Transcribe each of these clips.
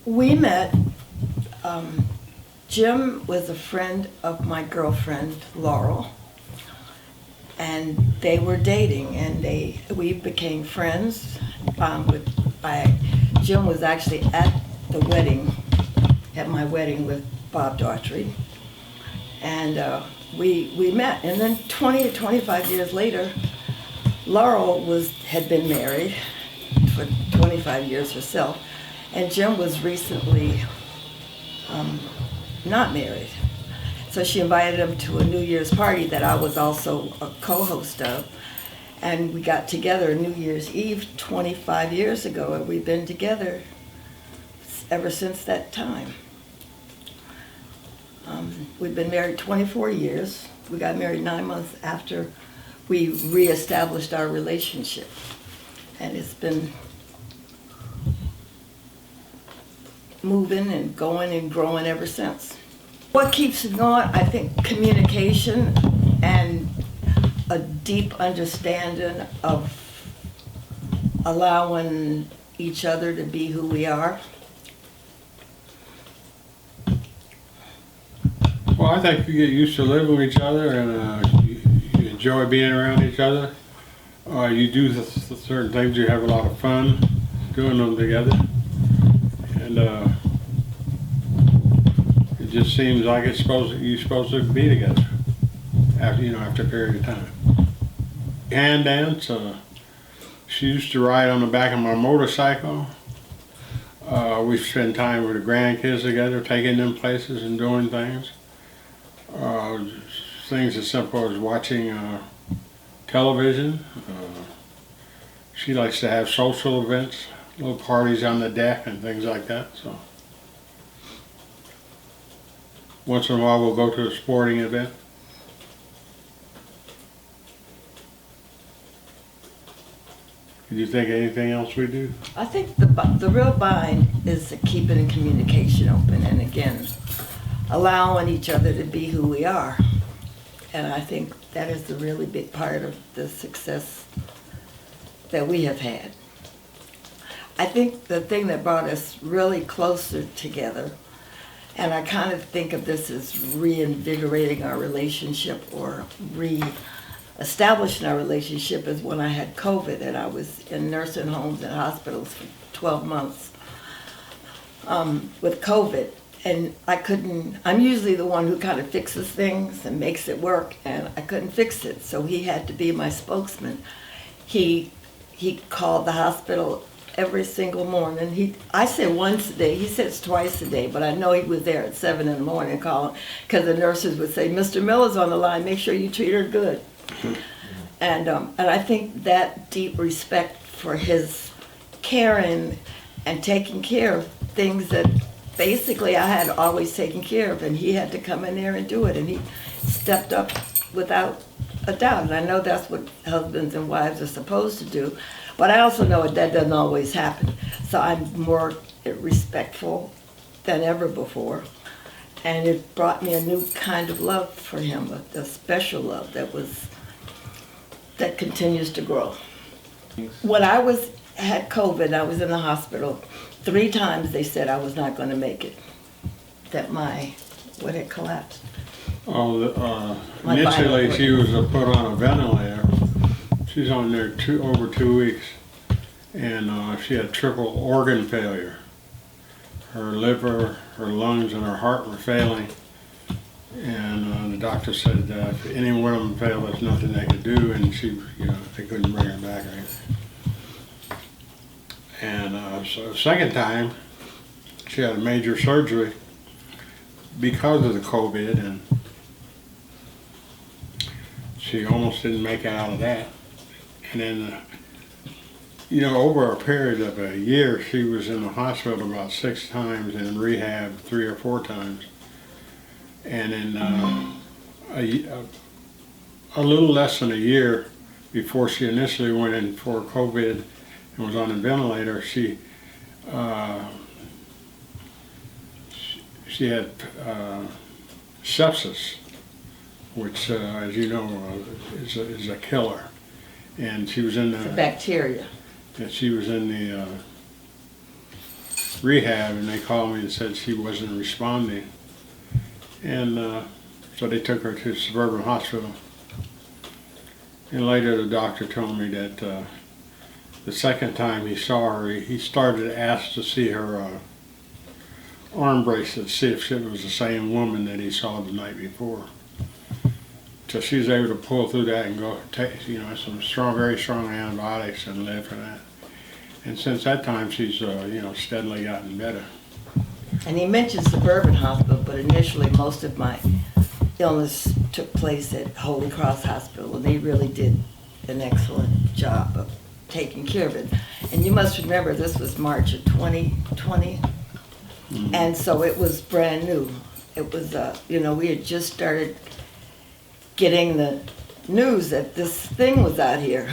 We met, Jim was a friend of my girlfriend, Laurel, and they were dating, and we became friends. Jim was actually at the wedding, at my wedding with Bob Daughtry, and we met. And then 20 to 25 years later, Laurel had been married for 25 years herself, and Jim was recently not married. So she invited him to a New Year's party that I was also a co-host of. And we got together New Year's Eve 25 years ago, and we've been together ever since that time. We've been married 24 years. We got married 9 months after we reestablished our relationship. And it's been moving and going and growing ever since. What keeps it going? I think communication and a deep understanding of allowing each other to be who we are. Well, I think you get used to living with each other, and you enjoy being around each other. You do certain things, you have a lot of fun doing them together. And it just seems like you're supposed to be together after a period of time. Hand dance. She used to ride on the back of my motorcycle. We spend time with the grandkids together, taking them places and doing things. Things as simple as watching television. She likes to have social events, little parties on the deck and things like that. So once in a while we'll go to a sporting event. Do you think anything else we do? I think the real bind is to keep it in communication open, and again, allowing each other to be who we are. And I think that is the really big part of the success that we have had. I think the thing that brought us really closer together, and I kind of think of this as reinvigorating our relationship or establishing our relationship, is when I had COVID and I was in nursing homes and hospitals for 12 months with COVID. And I'm usually the one who kind of fixes things and makes it work, and I couldn't fix it, so he had to be my spokesman. He called the hospital every single morning. I said once a day, he says twice a day, but I know he was there at 7 in the morning calling, because the nurses would say, "Mr. Miller's on the line, make sure you treat her good." And I think that deep respect for his caring and taking care of things that basically I had always taken care of, and he had to come in there and do it, and he stepped up without a doubt. And I know that's what husbands and wives are supposed to do, but I also know that doesn't always happen. So I'm more respectful than ever before, and it brought me a new kind of love for him, a special love that continues to grow. When I had COVID, I was in the hospital. 3 times they said I was not going to make it, that what had collapsed. Initially she was put on a ventilator. She's on there over 2 weeks, and she had triple organ failure. Her liver, her lungs, and her heart were failing. And the doctor said if any one of them failed, there's nothing they could do, and they couldn't bring her back or anything. And so the second time, she had a major surgery because of the COVID, and she almost didn't make it out of that. And then, over a period of a year, she was in the hospital about 6 times and in rehab 3 or 4 times. And in a little less than a year before she initially went in for COVID and was on a ventilator, she had sepsis, which, as you know, is a killer. And she was in the bacteria. And she was in the rehab, and they called me and said she wasn't responding. And so they took her to Suburban Hospital. And later the doctor told me that the second time he saw her, he started to ask to see her arm bracelet, see if it was the same woman that he saw the night before. So she was able to pull through that and go take, some very strong antibiotics and live for that. And since that time, she's, steadily gotten better. And he mentioned Suburban Hospital, but initially most of my illness took place at Holy Cross Hospital, and they really did an excellent job of taking care of it. And you must remember, this was March of 2020, and so it was brand new. It was, we had just started getting the news that this thing was out here,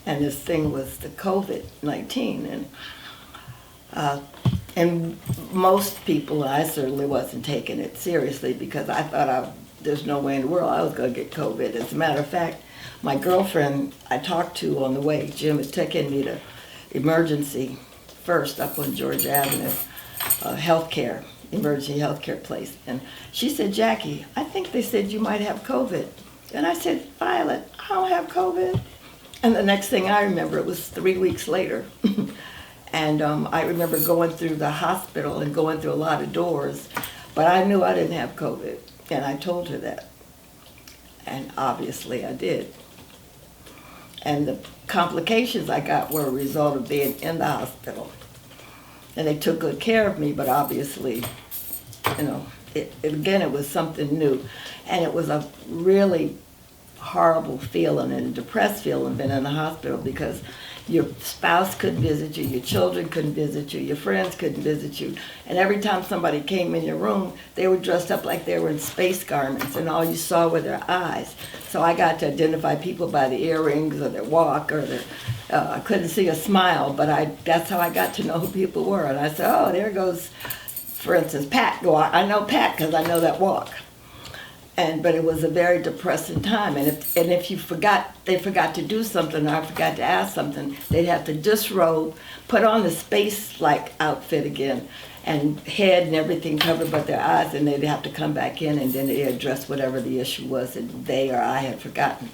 and this thing was the COVID-19, and most people, I certainly wasn't taking it seriously because I thought there's no way in the world I was going to get COVID. As a matter of fact, my girlfriend I talked to on the way, Jim had taken me to emergency first up on Georgia Avenue, emergency healthcare place, and she said, "Jackie, I think they said you might have COVID." And I said, "Violet, I don't have COVID." And the next thing I remember, it was 3 weeks later. And I remember going through the hospital and going through a lot of doors, but I knew I didn't have COVID, and I told her that. And obviously I did. And the complications I got were a result of being in the hospital. And they took good care of me, but obviously, it was something new. And it was a really horrible feeling and a depressed feeling being in the hospital because your spouse couldn't visit you, your children couldn't visit you, your friends couldn't visit you. And every time somebody came in your room, they were dressed up like they were in space garments, and all you saw were their eyes. So I got to identify people by the earrings or their walk or their, I couldn't see a smile, but that's how I got to know who people were. And I said, oh, there goes, for instance, Pat. I know Pat because I know that walk. But it was a very depressing time, and if they forgot to do something, or I forgot to ask something, they'd have to disrobe, put on the space-like outfit again, and head and everything covered but their eyes, and they'd have to come back in, and then they'd address whatever the issue was that they or I had forgotten.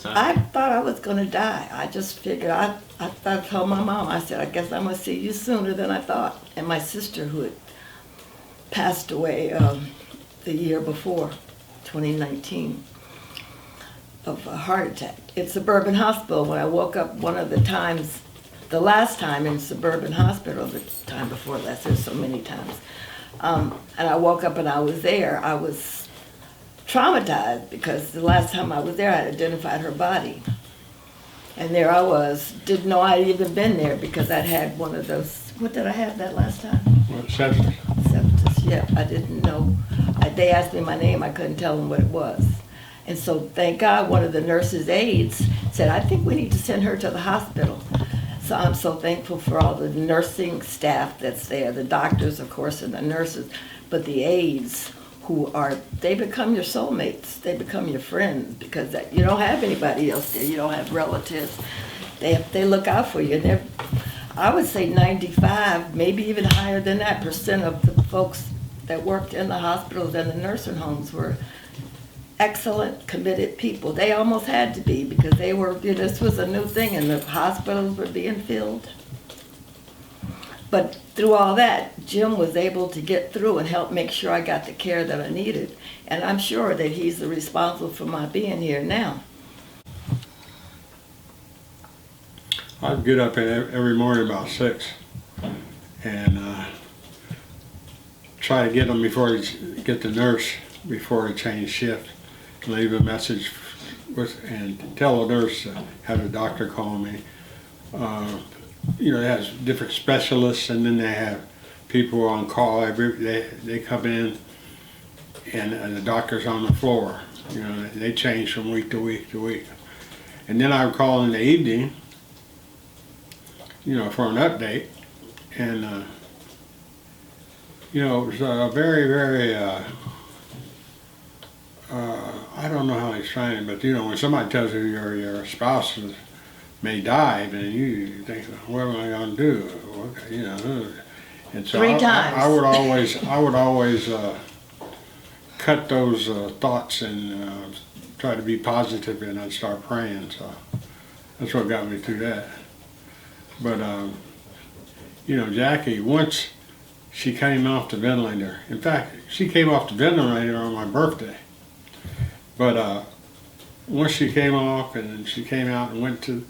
I thought I was going to die. I just figured, I told my mom, I said, I guess I'm going to see you sooner than I thought. And my sister, who had passed away the year before, 2019, of a heart attack. At Suburban Hospital, when I woke up one of the times, the last time in Suburban Hospital, the time before that, there's so many times, and I woke up and I was there, I was traumatized because the last time I was there, I had identified her body. And there I was, didn't know I'd even been there because I'd had one of those, what did I have that last time? Sepsis. Sepsis, yeah, I didn't know. They asked me my name, I couldn't tell them what it was. And so thank God one of the nurse's aides said, I think we need to send her to the hospital. So I'm so thankful for all the nursing staff that's there, the doctors, of course, and the nurses, but the aides they become your soulmates, they become your friends because you don't have anybody else there, you don't have relatives. They look out for you. And I would say 95, maybe even higher than that, % of the folks that worked in the hospitals and the nursing homes were excellent, committed people. They almost had to be because they were, this was a new thing and the hospitals were being filled. But through all that, Jim was able to get through and help make sure I got the care that I needed. And I'm sure that he's responsible for my being here now. I'd get up every morning about 6 and try to get them get the nurse before they change shift, leave a message and tell the nurse to have the doctor call me. It has different specialists, and then they have people on call. They come in, and the doctor's on the floor. They change from week to week to week. And then I would call in the evening, for an update. And, it was a very, very, I don't know how to explain it, but when somebody tells you your spouse is may die, but you think, what am I going to do? You know, and so 3 times. I would always cut those thoughts and try to be positive, and I'd start praying. So that's what got me through that. But you know, Jackie, once she came off the ventilator. In fact, she came off the ventilator on my birthday. But once she came off and she came out and went to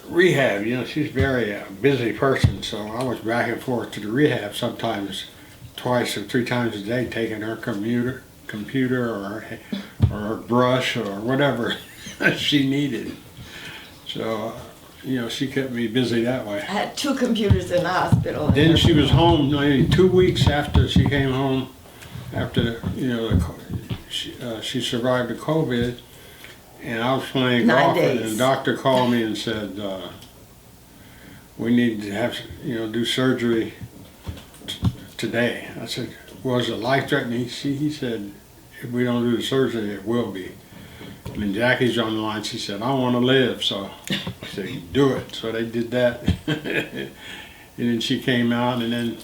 rehab, you know, she's a very busy person, so I was back and forth to the rehab sometimes twice or 3 times a day, taking her computer or her brush or whatever she needed. So, you know, she kept me busy that way. I had 2 computers in the hospital. Then she was home maybe 2 weeks after she came home, after, you know, she survived the COVID, and I was playing 9 golf, and days. the doctor called me and said, we need to have, you know, do surgery today. I said, was it life-threatening? He said, if we don't do the surgery, it will be. And then Jackie's on the line, she said, I want to live, so I said, do it. So they did that. And then she came out, and then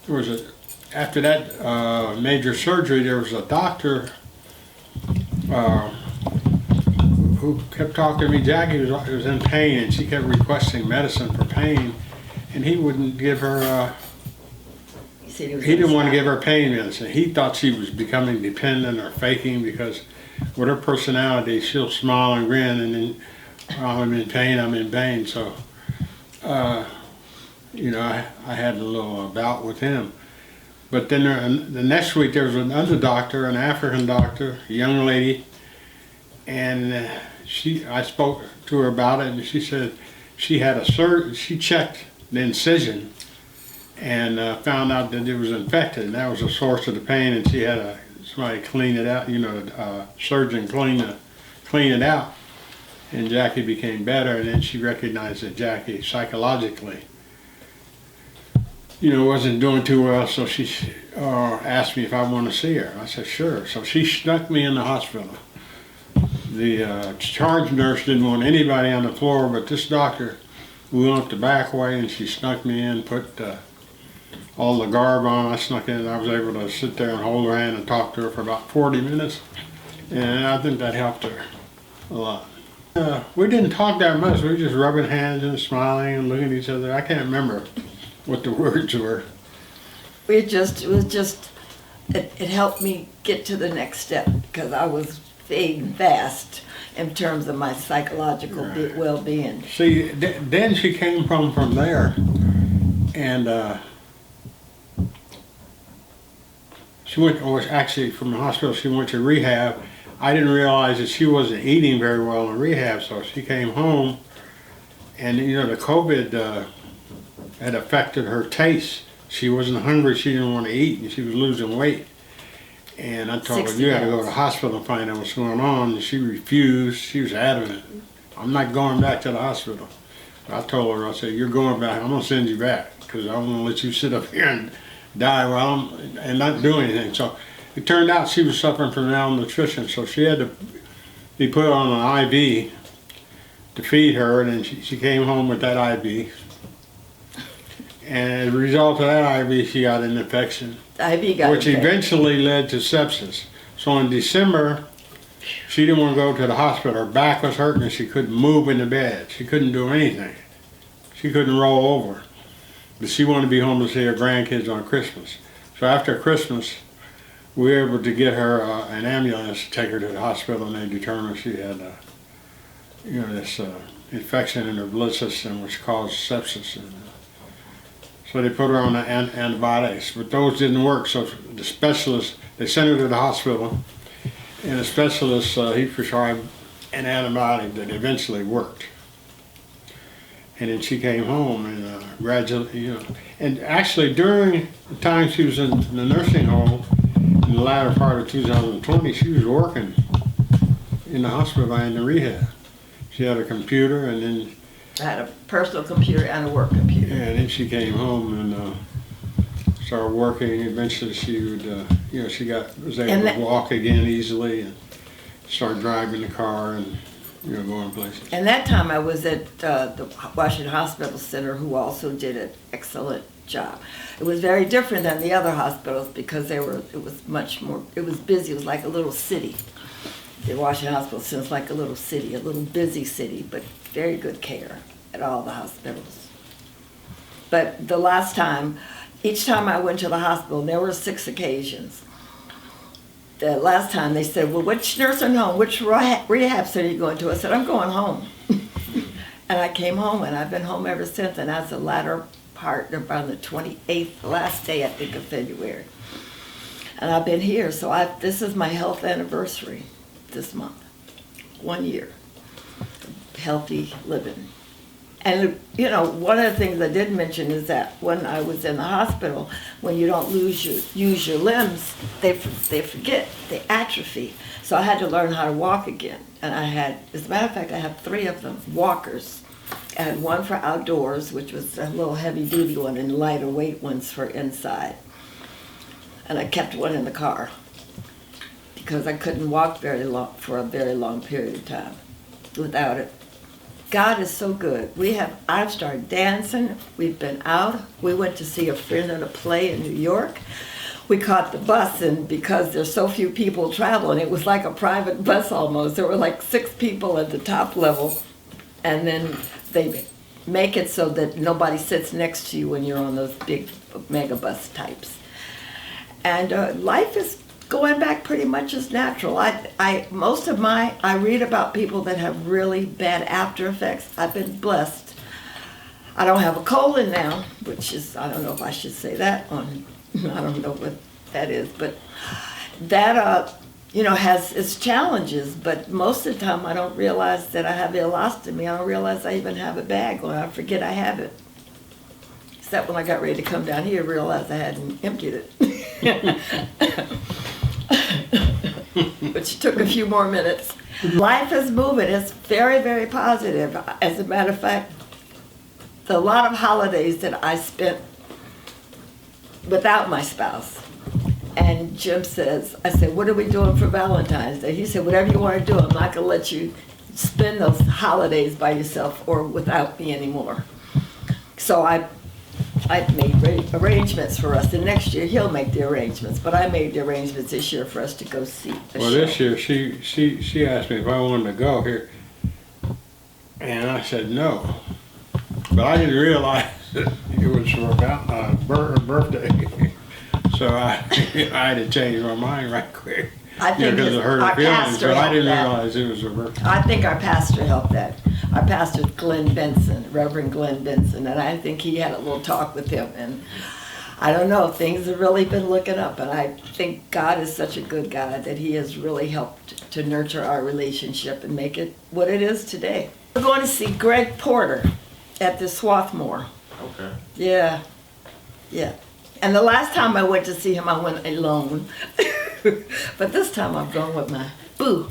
there was after that major surgery, there was a doctor who kept talking to me. Jackie was in pain, and she kept requesting medicine for pain, and he wouldn't give her, he didn't want to give her pain medicine. He thought she was becoming dependent or faking, because with her personality, she'll smile and grin, and then, oh, I'm in pain, I'm in pain. So, you know, I had a little bout with him. But then the next week there was another doctor, an African doctor, a young lady, and I spoke to her about it, and she said she had she checked the incision and found out that it was infected, and that was the source of the pain, and she had somebody clean it out, you know, surgeon clean it out, and Jackie became better, and then she recognized that Jackie psychologically, you know, wasn't doing too well, so she asked me if I want to see her. I said, sure. So she snuck me in the hospital. The charge nurse didn't want anybody on the floor, but this doctor, we went the back way, and she snuck me in, put all the garb on. I snuck in, and I was able to sit there and hold her hand and talk to her for about 40 minutes, and I think that helped her a lot. We didn't talk that much. We were just rubbing hands and smiling and looking at each other. I can't remember what the words were. It helped me get to the next step, because I was fading fast in terms of my psychological well-being. See, then she came from there, and she went, or actually from the hospital, she went to rehab. I didn't realize that she wasn't eating very well in rehab, so she came home, and you know, the COVID had affected her taste. She wasn't hungry, she didn't want to eat, and she was losing weight. And I told her, you got to go to the hospital and find out what's going on. And she refused. She was adamant. I'm not going back to the hospital. I told her, I said, you're going back. I'm going to send you back, because I don't want to let you sit up here and die and not do anything. So it turned out she was suffering from malnutrition, so she had to be put on an IV to feed her, and then she came home with that IV. And as a result of that IV, she got an infection, which eventually led to sepsis. So in December, she didn't want to go to the hospital. Her back was hurting, and she couldn't move in the bed. She couldn't do anything. She couldn't roll over. But she wanted to be home to see her grandkids on Christmas. So after Christmas, we were able to get her an ambulance to take her to the hospital, and they determined she had, you know, this infection in her blood system, which caused sepsis. And, so they put her on the antibiotics, but those didn't work. So the specialist, they sent her to the hospital, and the specialist, he prescribed an antibiotic that eventually worked. And then she came home, and gradually, you know, and actually during the time she was in the nursing home, in the latter part of 2020, she was working in the hospital and the rehab. She had a computer, and then I had a personal computer and a work computer. Yeah, and then she came home and started working. Eventually she would, was able to walk again easily, and start driving the car, and You're going places. And that time I was at the Washington Hospital Center, who also did an excellent job. It was very different than the other hospitals because it was much more, it was busy. It was like a little city. The Washington Hospital Center is like a little city, a little busy city, but very good care at all the hospitals. But the last time, each time I went to the hospital, and there were 6 occasions. The last time they said, well, which nursing home, which rehab center are you going to? I said, I'm going home. And I came home, and I've been home ever since, and that's the latter part, around the 28th, the last day, I think, of February. And I've been here, so this is my health anniversary this month. 1 year of healthy living. And, you know, one of the things I did mention is that when I was in the hospital, when you don't use your limbs, they forget, they atrophy. So I had to learn how to walk again. And I had, as a matter of fact, I have 3 of them, walkers. I had one for outdoors, which was a little heavy-duty one, and lighter weight ones for inside. And I kept one in the car because I couldn't walk very long for a very long period of time without it. God is so good. I've started dancing. We've been out. We went to see a friend at a play in New York. We caught the bus, and because there's so few people traveling, it was like a private bus almost. There were like 6 people at the top level, and then they make it so that nobody sits next to you when you're on those big mega bus types. And life is going back pretty much as natural. I read about people that have really bad after effects. I've been blessed. I don't have a colon now, which is, I don't know if I should say that on, I don't know what that is, but that, you know, has its challenges, but most of the time I don't realize that I have ileostomy. I don't realize I even have a bag, or I forget I have it. Except when I got ready to come down here, I realized I hadn't emptied it. Which took a few more minutes. Life is moving. It's very, very positive. As a matter of fact, a lot of holidays that I spent without my spouse. And Jim says, I said, what are we doing for Valentine's Day? He said, whatever you want to do. I'm not going to let you spend those holidays by yourself or without me anymore. So I've made arrangements for us, and next year he'll make the arrangements. But I made the arrangements this year for us to go see the show. This year she asked me if I wanted to go here, and I said no. But I didn't realize that it was for her birthday, so I had to change my mind right quick. I think because of her feelings, but I didn't realize it was her birthday. I think our pastor helped that. Our pastor, Glenn Benson, Reverend Glenn Benson, and I think he had a little talk with him. And I don't know, things have really been looking up, and I think God is such a good God that he has really helped to nurture our relationship and make it what it is today. We're going to see Greg Porter at the Swarthmore. Okay. Yeah, yeah. And the last time I went to see him, I went alone. But this time I'm going with my boo.